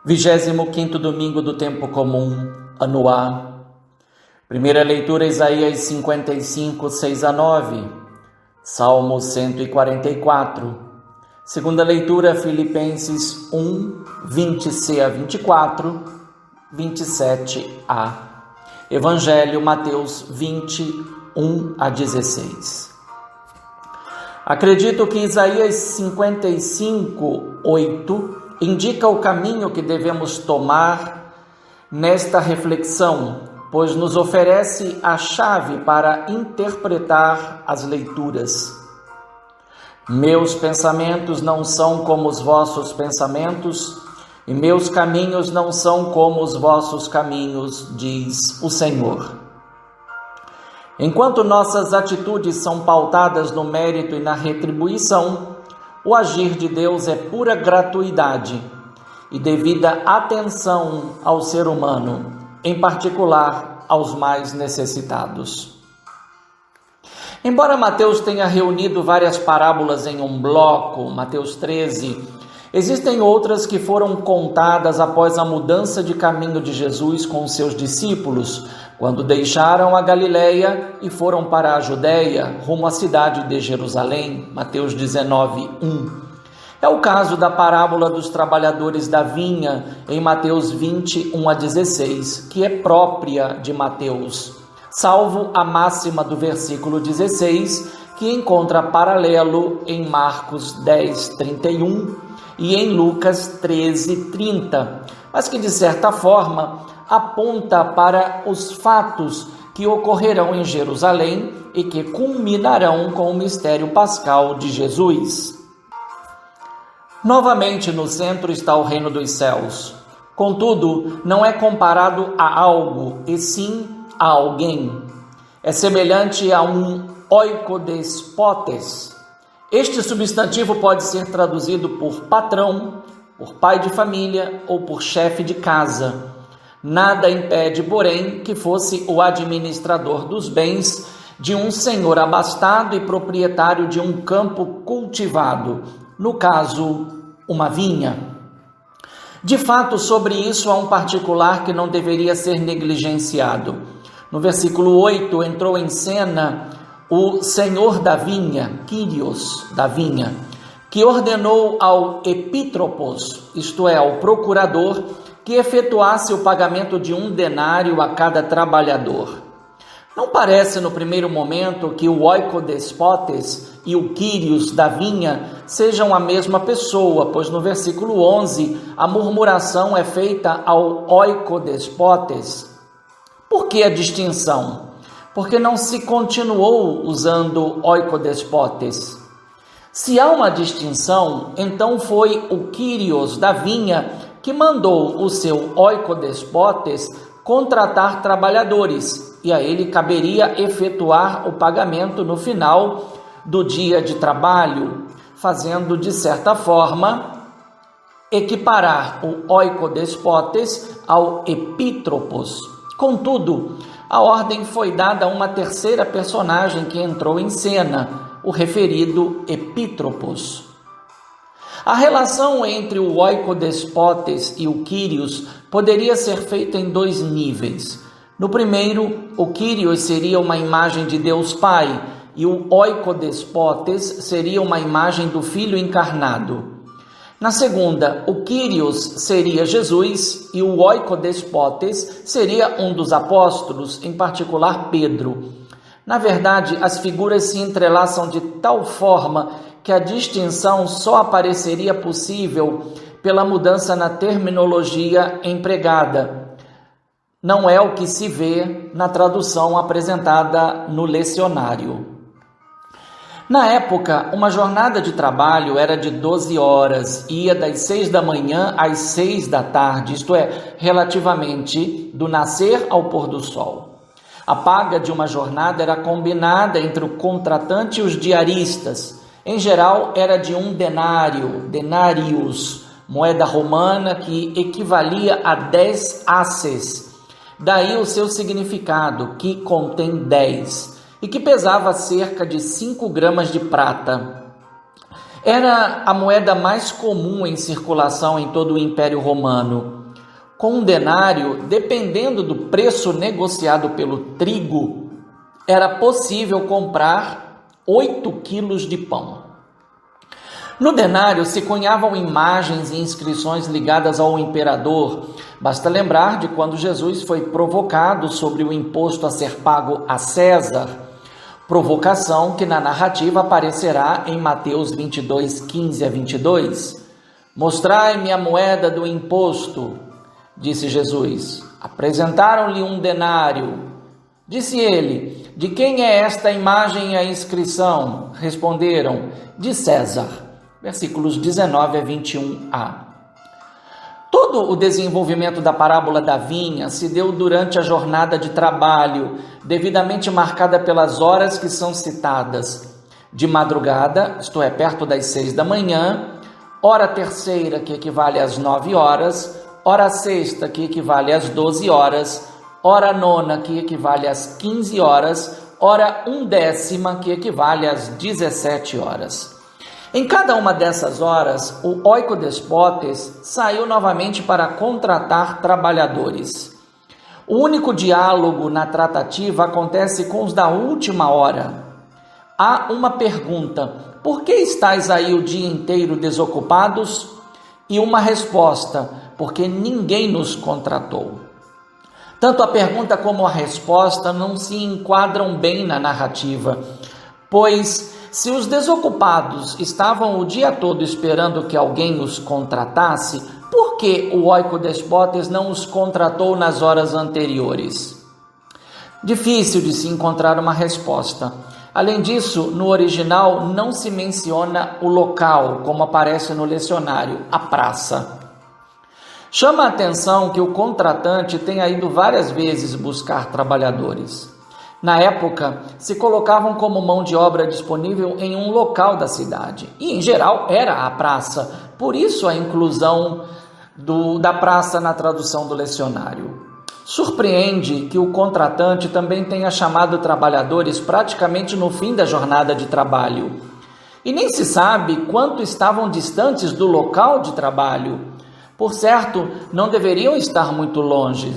25º domingo do tempo comum, ano A. Primeira leitura, Isaías 55, 6-9. Salmo 144. Segunda leitura, Filipenses 1, 20c-24, 27a. Evangelho, Mateus 20, 1-16. Acredito que Isaías 55, 8 indica o caminho que devemos tomar nesta reflexão, pois nos oferece a chave para interpretar as leituras. Meus pensamentos não são como os vossos pensamentos, e meus caminhos não são como os vossos caminhos, diz o Senhor. Enquanto nossas atitudes são pautadas no mérito e na retribuição, o agir de Deus é pura gratuidade e devida atenção ao ser humano, em particular aos mais necessitados. Embora Mateus tenha reunido várias parábolas em um bloco, Mateus 13, existem outras que foram contadas após a mudança de caminho de Jesus com os seus discípulos, quando deixaram a Galileia e foram para a Judéia, rumo à cidade de Jerusalém, Mateus 19, 1. É o caso da parábola dos trabalhadores da vinha, em Mateus 20, 1-16, que é própria de Mateus, salvo a máxima do versículo 16, que encontra paralelo em Marcos 10, 31 e em Lucas 13, 30, mas que de certa forma aponta para os fatos que ocorrerão em Jerusalém e que culminarão com o mistério pascal de Jesus. Novamente no centro está o reino dos céus. Contudo, não é comparado a algo, e sim a alguém. É semelhante a um oikodespotes. Este substantivo pode ser traduzido por patrão, por pai de família ou por chefe de casa. Nada impede, porém, que fosse o administrador dos bens de um senhor abastado e proprietário de um campo cultivado, no caso, uma vinha. De fato, sobre isso há um particular que não deveria ser negligenciado. No versículo 8, entrou em cena o senhor da vinha, Kyrios da vinha, que ordenou ao epítropos, isto é, ao procurador, que efetuasse o pagamento de 1 denário a cada trabalhador. Não parece no primeiro momento que o oikodespotes e o Kyrios da vinha sejam a mesma pessoa, pois no versículo 11 a murmuração é feita ao oikodespotes. Por que a distinção? Porque não se continuou usando oikodespotes. Se há uma distinção, então foi o Kyrios da vinha que mandou o seu oikodespotes contratar trabalhadores, e a ele caberia efetuar o pagamento no final do dia de trabalho, fazendo, de certa forma, equiparar o oikodespotes ao epítropos. Contudo, a ordem foi dada a uma terceira personagem que entrou em cena, o referido epítropos. A relação entre o oikodespotes e o Kyrios poderia ser feita em dois níveis. No primeiro, o Kyrios seria uma imagem de Deus Pai e o oikodespotes seria uma imagem do Filho encarnado. Na segunda, o Kyrios seria Jesus e o oikodespotes seria um dos apóstolos, em particular Pedro. Na verdade, as figuras se entrelaçam de tal forma que a distinção só apareceria possível pela mudança na terminologia empregada. Não é o que se vê na tradução apresentada no lecionário. Na época, uma jornada de trabalho era de 12 horas, ia das 6 da manhã às 6 da tarde, isto é, relativamente do nascer ao pôr do sol. A paga de uma jornada era combinada entre o contratante e os diaristas. Em geral, era de 1 denário, denarius, moeda romana que equivalia a 10 asses. Daí o seu significado, que contém 10, e que pesava cerca de 5 gramas de prata. Era a moeda mais comum em circulação em todo o Império Romano. Com um denário, dependendo do preço negociado pelo trigo, era possível comprar 8 quilos de pão. No denário se cunhavam imagens e inscrições ligadas ao imperador. Basta lembrar de quando Jesus foi provocado sobre o imposto a ser pago a César, provocação que na narrativa aparecerá em Mateus 22, 15 a 22. Mostrai-me a moeda do imposto, disse Jesus. Apresentaram-lhe um denário. Disse ele, de quem é esta imagem e a inscrição? Responderam, de César. Versículos 19 a 21a. Todo o desenvolvimento da parábola da vinha se deu durante a jornada de trabalho, devidamente marcada pelas horas que são citadas. De madrugada, isto é, perto das 6 da manhã, hora terceira, que equivale às 9 horas, hora sexta, que equivale às 12 horas, hora nona, que equivale às 15 horas, hora undécima, que equivale às 17 horas. Em cada uma dessas horas, o oikodespotes saiu novamente para contratar trabalhadores. O único diálogo na tratativa acontece com os da última hora. Há uma pergunta: por que estáis aí o dia inteiro desocupados? E uma resposta: porque ninguém nos contratou. Tanto a pergunta como a resposta não se enquadram bem na narrativa, pois se os desocupados estavam o dia todo esperando que alguém os contratasse, por que o oikodespotes não os contratou nas horas anteriores? Difícil de se encontrar uma resposta. Além disso, no original não se menciona o local, como aparece no lecionário, a praça. Chama a atenção que o contratante tenha ido várias vezes buscar trabalhadores. Na época, se colocavam como mão de obra disponível em um local da cidade, e em geral era a praça, por isso a inclusão da praça na tradução do lecionário. Surpreende que o contratante também tenha chamado trabalhadores praticamente no fim da jornada de trabalho, e nem se sabe quanto estavam distantes do local de trabalho. Por certo, não deveriam estar muito longe.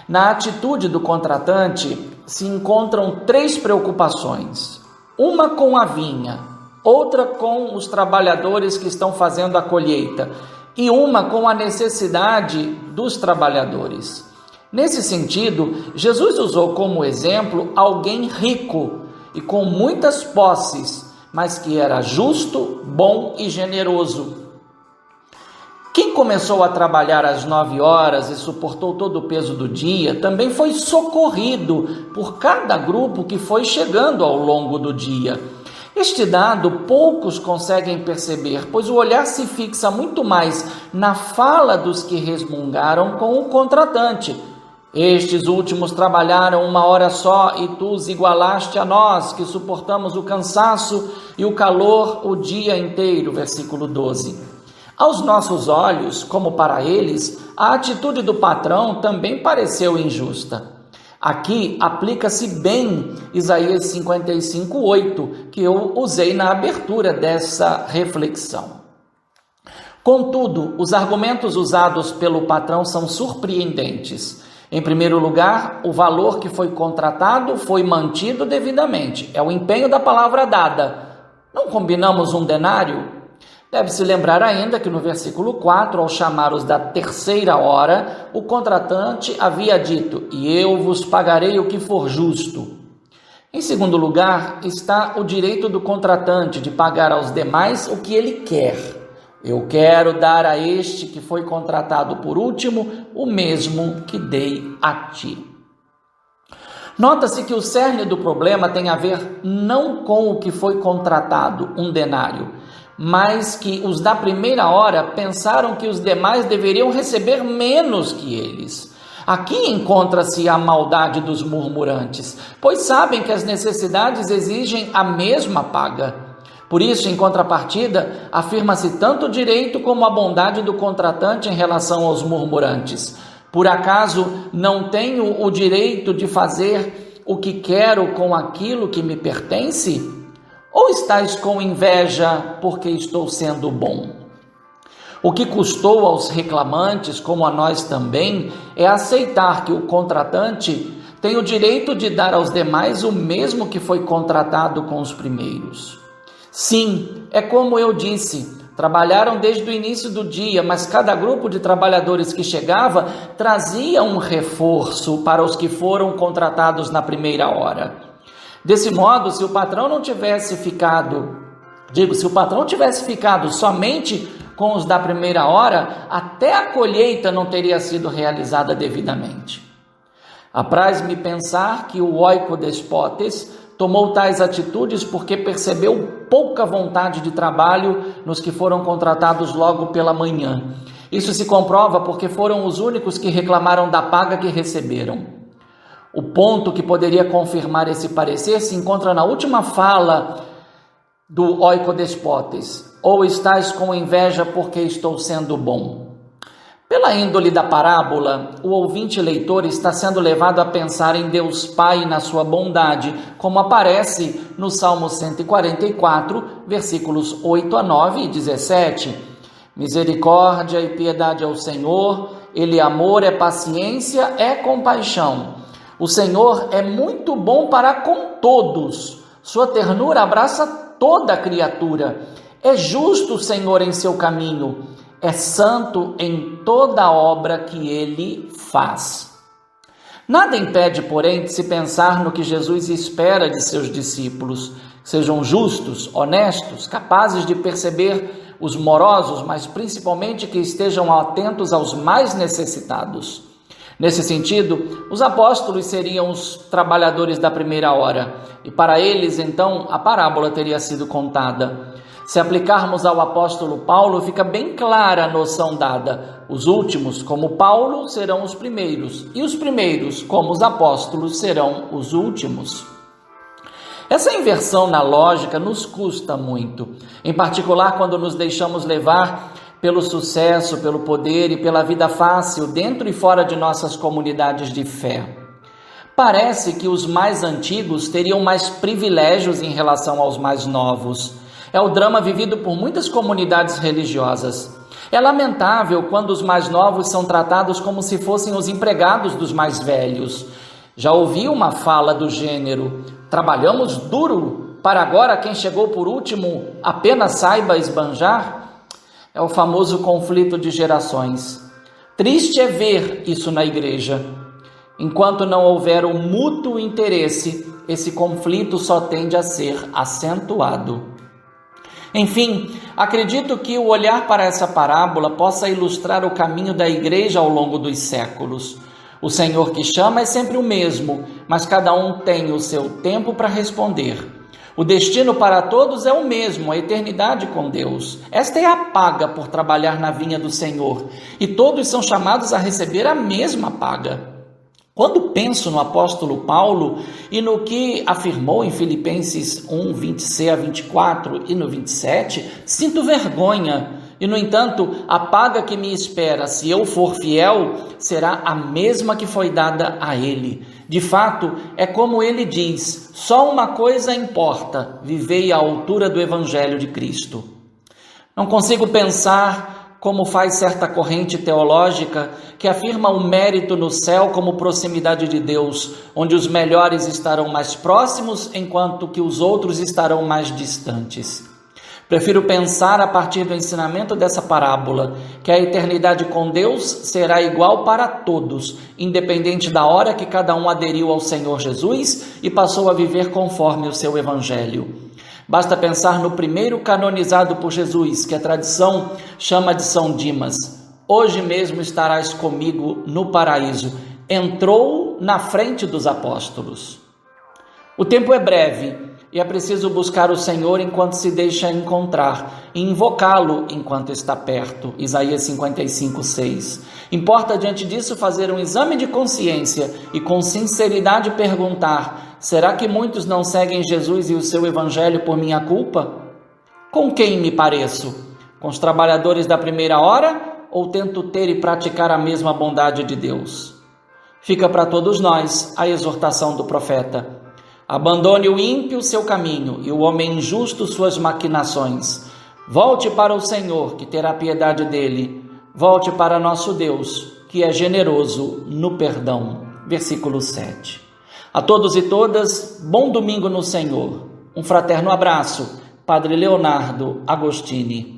Na atitude do contratante se encontram 3 preocupações: uma com a vinha, outra com os trabalhadores que estão fazendo a colheita e uma com a necessidade dos trabalhadores. Nesse sentido, Jesus usou como exemplo alguém rico e com muitas posses, mas que era justo, bom e generoso. Quem começou a trabalhar às 9 horas e suportou todo o peso do dia, também foi socorrido por cada grupo que foi chegando ao longo do dia. Este dado poucos conseguem perceber, pois o olhar se fixa muito mais na fala dos que resmungaram com o contratante. Estes últimos trabalharam 1 hora só e tu os igualaste a nós, que suportamos o cansaço e o calor o dia inteiro. Versículo 12. Aos nossos olhos, como para eles, a atitude do patrão também pareceu injusta. Aqui aplica-se bem Isaías 55:8, que eu usei na abertura dessa reflexão. Contudo, os argumentos usados pelo patrão são surpreendentes. Em primeiro lugar, o valor que foi contratado foi mantido devidamente. É o empenho da palavra dada. Não combinamos um denário? Deve-se lembrar ainda que no versículo 4, ao chamar-os da terceira hora, o contratante havia dito: e eu vos pagarei o que for justo. Em segundo lugar, está o direito do contratante de pagar aos demais o que ele quer. Eu quero dar a este que foi contratado por último o mesmo que dei a ti. Nota-se que o cerne do problema tem a ver não com o que foi contratado, um denário, mas que os da primeira hora pensaram que os demais deveriam receber menos que eles. Aqui encontra-se a maldade dos murmurantes, pois sabem que as necessidades exigem a mesma paga. Por isso, em contrapartida, afirma-se tanto o direito como a bondade do contratante em relação aos murmurantes. Por acaso não tenho o direito de fazer o que quero com aquilo que me pertence? Ou estáis com inveja porque estou sendo bom? O que custou aos reclamantes, como a nós também, é aceitar que o contratante tem o direito de dar aos demais o mesmo que foi contratado com os primeiros. Sim, é como eu disse, trabalharam desde o início do dia, mas cada grupo de trabalhadores que chegava trazia um reforço para os que foram contratados na primeira hora. Desse modo, se o patrão tivesse ficado somente com os da primeira hora, até a colheita não teria sido realizada devidamente. Apraz-me pensar que o oikodespotes tomou tais atitudes porque percebeu pouca vontade de trabalho nos que foram contratados logo pela manhã. Isso se comprova porque foram os únicos que reclamaram da paga que receberam. O ponto que poderia confirmar esse parecer se encontra na última fala do oikodespotes. Ou estáis com inveja porque estou sendo bom? Pela índole da parábola, o ouvinte leitor está sendo levado a pensar em Deus Pai e na sua bondade, como aparece no Salmo 144, versículos 8 a 9 e 17. Misericórdia e piedade ao Senhor, Ele é amor, é paciência, é compaixão. O Senhor é muito bom para com todos, sua ternura abraça toda a criatura. É justo o Senhor em seu caminho, é santo em toda a obra que ele faz. Nada impede, porém, de se pensar no que Jesus espera de seus discípulos, sejam justos, honestos, capazes de perceber os morosos, mas principalmente que estejam atentos aos mais necessitados. Nesse sentido, os apóstolos seriam os trabalhadores da primeira hora, e para eles, então, a parábola teria sido contada. Se aplicarmos ao apóstolo Paulo, fica bem clara a noção dada. Os últimos, como Paulo, serão os primeiros, e os primeiros, como os apóstolos, serão os últimos. Essa inversão na lógica nos custa muito, em particular quando nos deixamos levar pelo sucesso, pelo poder e pela vida fácil dentro e fora de nossas comunidades de fé. Parece que os mais antigos teriam mais privilégios em relação aos mais novos. É o drama vivido por muitas comunidades religiosas. É lamentável quando os mais novos são tratados como se fossem os empregados dos mais velhos. Já ouvi uma fala do gênero: trabalhamos duro para agora quem chegou por último apenas saiba esbanjar? É o famoso conflito de gerações. Triste é ver isso na igreja. Enquanto não houver um mútuo interesse, esse conflito só tende a ser acentuado. Enfim, acredito que o olhar para essa parábola possa ilustrar o caminho da igreja ao longo dos séculos. O Senhor que chama é sempre o mesmo, mas cada um tem o seu tempo para responder. O destino para todos é o mesmo, a eternidade com Deus. Esta é a paga por trabalhar na vinha do Senhor, e todos são chamados a receber a mesma paga. Quando penso no apóstolo Paulo e no que afirmou em Filipenses 1, 20c a 24 e no 27, sinto vergonha. E, no entanto, a paga que me espera, se eu for fiel, será a mesma que foi dada a ele. De fato, é como ele diz: só uma coisa importa, vivei à altura do Evangelho de Cristo. Não consigo pensar como faz certa corrente teológica que afirma o mérito no céu como proximidade de Deus, onde os melhores estarão mais próximos, enquanto que os outros estarão mais distantes. Prefiro pensar a partir do ensinamento dessa parábola, que a eternidade com Deus será igual para todos, independente da hora que cada um aderiu ao Senhor Jesus e passou a viver conforme o seu evangelho. Basta pensar no primeiro canonizado por Jesus, que a tradição chama de São Dimas. Hoje mesmo estarás comigo no paraíso. Entrou na frente dos apóstolos. O tempo é breve e é preciso buscar o Senhor enquanto se deixa encontrar e invocá-lo enquanto está perto. Isaías 55:6. Importa diante disso fazer um exame de consciência e com sinceridade perguntar: será que muitos não seguem Jesus e o seu evangelho por minha culpa? Com quem me pareço? Com os trabalhadores da primeira hora ou tento ter e praticar a mesma bondade de Deus? Fica para todos nós a exortação do profeta: Abandone o ímpio seu caminho e o homem injusto suas maquinações. Volte para o Senhor, que terá piedade dele. Volte para nosso Deus, que é generoso no perdão. Versículo 7. A todos e todas, bom domingo no Senhor. Um fraterno abraço, Padre Leonardo Agostini.